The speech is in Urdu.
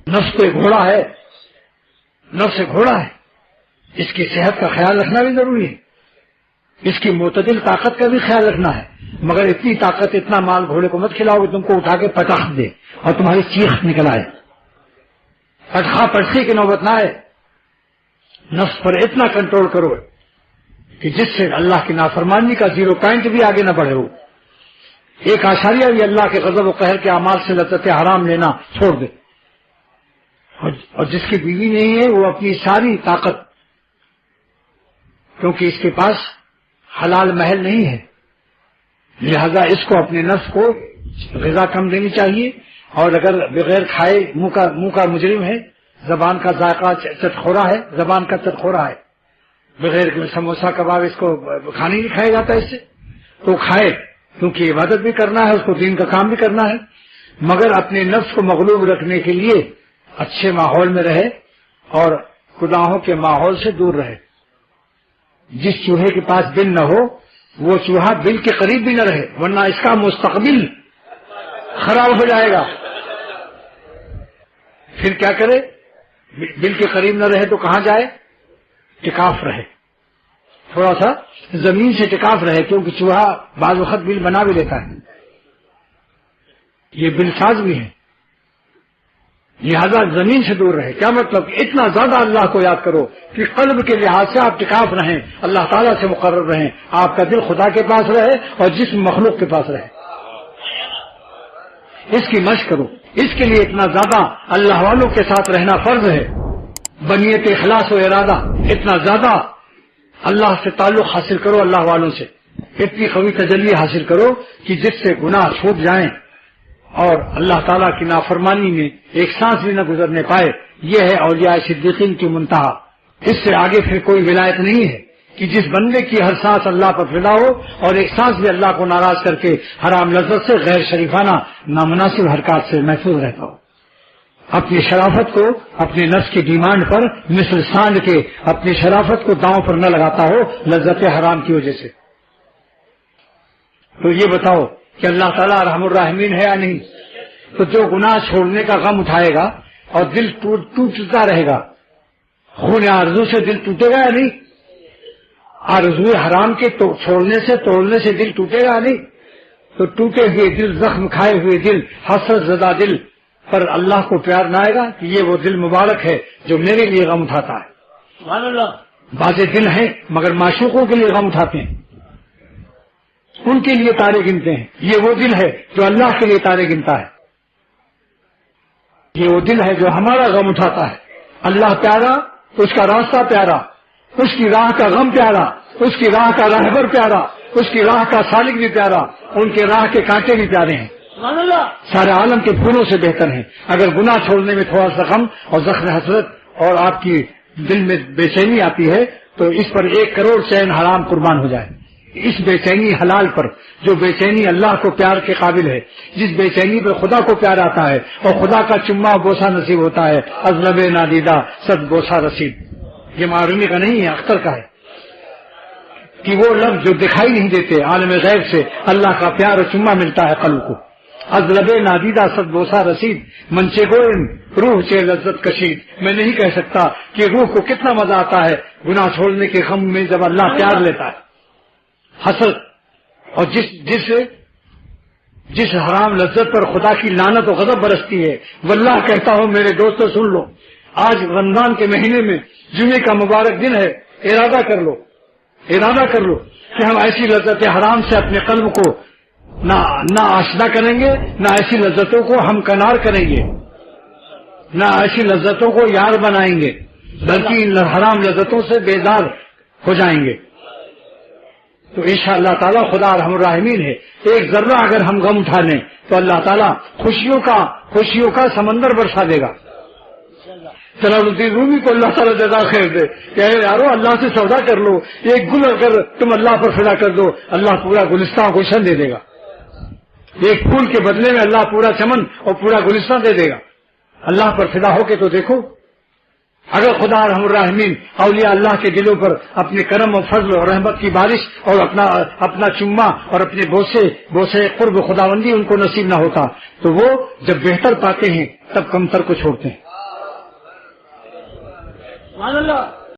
نفس تو ایک گھوڑا ہے، نفس ایک گھوڑا ہے، اس کی صحت کا خیال رکھنا بھی ضروری ہے، اس کی معتدل طاقت کا بھی خیال رکھنا ہے، مگر اتنی طاقت اتنا مال گھوڑے کو مت کھلاؤ کہ تم کو اٹھا کے پٹخ دے اور تمہاری چیخ نکل آئے، پٹخا پٹخی کی نوبت نہ آئے۔ نفس پر اتنا کنٹرول کرو کہ جس سے اللہ کی نافرمانی کا 0 پوائنٹ بھی آگے نہ بڑھے ہو، ایک آشاریہ بھی اللہ کے غضب و قہر کے اعمال سے لذت حرام لینا چھوڑ دے۔ اور جس کی بیوی نہیں ہے وہ اپنی ساری طاقت، کیونکہ اس کے پاس حلال محل نہیں ہے، لہذا اس کو اپنے نفس کو غذا کم دینی چاہیے، اور اگر بغیر کھائے منہ کا مجرم ہے، زبان کا ذائقہ چٹخورا ہے، زبان کا چٹخورا ہے، بغیر سموسہ کباب اس کو کھانے نہیں کھایا جاتا، اس سے تو کھائے، کیونکہ عبادت بھی کرنا ہے، اس کو دین کا کام بھی کرنا ہے، مگر اپنے نفس کو مغلوب رکھنے کے لیے اچھے ماحول میں رہے اور گناہوں کے ماحول سے دور رہے۔ جس چوہے کے پاس بل نہ ہو وہ چوہا بل کے قریب بھی نہ رہے، ورنہ اس کا مستقبل خراب ہو جائے گا۔ پھر کیا کرے؟ بل کے قریب نہ رہے تو کہاں جائے؟ ٹکاف رہے، تھوڑا سا زمین سے ٹکاف رہے، کیونکہ چوہا بعض وقت بل بنا بھی لیتا ہے، یہ بل ساز بھی ہے، لہذا زمین سے دور رہے۔ کیا مطلب؟ اتنا زیادہ اللہ کو یاد کرو کہ قلب کے لحاظ سے آپ ٹکاف رہیں، اللہ تعالیٰ سے مقرر رہیں، آپ کا دل خدا کے پاس رہے اور جسم مخلوق کے پاس رہے، اس کی مشق کرو۔ اس کے لیے اتنا زیادہ اللہ والوں کے ساتھ رہنا فرض ہے، بنیت اخلاص و ارادہ، اتنا زیادہ اللہ سے تعلق حاصل کرو، اللہ والوں سے اتنی قوی تجلی حاصل کرو کہ جس سے گناہ چھوٹ جائیں اور اللہ تعالیٰ کی نافرمانی میں ایک سانس بھی نہ گزرنے پائے۔ یہ ہے اولیاء صدیقین کی منتہا، اس سے آگے پھر کوئی ولایت نہیں ہے کہ جس بندے کی ہر سانس اللہ پر فدا ہو اور ایک سانس بھی اللہ کو ناراض کر کے حرام لذت سے، غیر شریفانہ نامناسب حرکات سے محفوظ رہتا ہو، اپنی شرافت کو اپنے نفس کی ڈیمانڈ پر مثل سانڈ کے اپنی شرافت کو داؤں پر نہ لگاتا ہو لذت حرام کی وجہ سے۔ تو یہ بتاؤ کہ اللہ تعالیٰ ارحم الراحمین ہے یا نہیں؟ تو جو گناہ چھوڑنے کا غم اٹھائے گا اور دل ٹوٹتا رہے گا، خون آرزو سے دل ٹوٹے گا یا نہیں؟ آرزو حرام کے توڑنے سے دل ٹوٹے گا یا نہیں؟ تو ٹوٹے ہوئے دل، زخم کھائے ہوئے دل، حسرت زدہ دل پر اللہ کو پیار نہ آئے گا کہ یہ وہ دل مبارک ہے جو میرے لیے غم اٹھاتا ہے۔ سبحان اللہ۔ بعض دل ہیں مگر معشوقوں کے لیے غم اٹھاتے ہیں، ان کے لیے تارے گنتے ہیں، یہ وہ دل ہے جو اللہ کے لیے تارے گنتا ہے، یہ وہ دل ہے جو ہمارا غم اٹھاتا ہے۔ اللہ پیارا، اس کا راستہ پیارا، اس کی راہ کا غم پیارا، اس کی راہ کا راہبر پیارا، اس کی راہ کا سالک بھی پیارا، ان کے راہ کے کانٹے بھی پیارے ہیں، سارے عالم کے پھولوں سے بہتر ہیں۔ اگر گناہ چھوڑنے میں تھوڑا سا غم اور زخم حسرت اور آپ کی دل میں بے چینی آتی ہے تو اس پر 1 کروڑ چین حرام قربان ہو جائے۔ اس بے چینی حلال پر، جو بے چینی اللہ کو پیار کے قابل ہے، جس بے چینی پر خدا کو پیار آتا ہے اور خدا کا چما بوسا نصیب ہوتا ہے، ازلب نادیدہ صد بوسا رسید، یہ معرومی کا نہیں ہے، اختر کا ہے کہ وہ لفظ جو دکھائی نہیں دیتے، عالم غیب سے اللہ کا پیار و چما ملتا ہے قلب کو۔ ازلب نادیدہ صد بوسا رسید، منچے گوئن روح چے لذت کشید، میں نہیں کہہ سکتا کہ روح کو کتنا مزہ آتا ہے گناہ چھوڑنے کے غم میں جب اللہ پیار لیتا ہے، حسرت، اور جس حرام لذت پر خدا کی لعنت و غضب برستی ہے۔ واللہ کہتا ہوں میرے دوستو سن لو، آج رمضان کے مہینے میں جمعے کا مبارک دن ہے، ارادہ کر لو کہ ہم ایسی لذت حرام سے اپنے قلب کو نہ آشنا کریں گے، نہ ایسی لذتوں کو ہم کنار کریں گے، نہ ایسی لذتوں کو یار بنائیں گے، بلکہ ان حرام لذتوں سے بیزار ہو جائیں گے۔ تو انشاءاللہ تعالیٰ خدا ارحم الراحمین ہے، ایک ذرہ اگر ہم غم اٹھا لیں تو اللہ تعالیٰ خوشیوں کا سمندر برسا دے گا۔ جلال الدین رومی کو اللہ تعالیٰ جزا خیر دے کہ یارو اللہ سے سودا کر لو، ایک گل اگر تم اللہ پر فدا کر دو اللہ پورا گلستان گلشن دے دے گا، ایک پھول کے بدلے میں اللہ پورا چمن اور پورا گلستان دے دے گا۔ اللہ پر فدا ہو کے تو دیکھو، اگر خدا رحم الراحمین اولیاء اللہ کے دلوں پر اپنے کرم و فضل اور رحمت کی بارش اور اپنا چما اور اپنے بوسے قرب خداوندی ان کو نصیب نہ ہوتا تو وہ جب بہتر پاتے ہیں تب کمتر کو چھوڑتے ہیں۔ سبحان اللہ.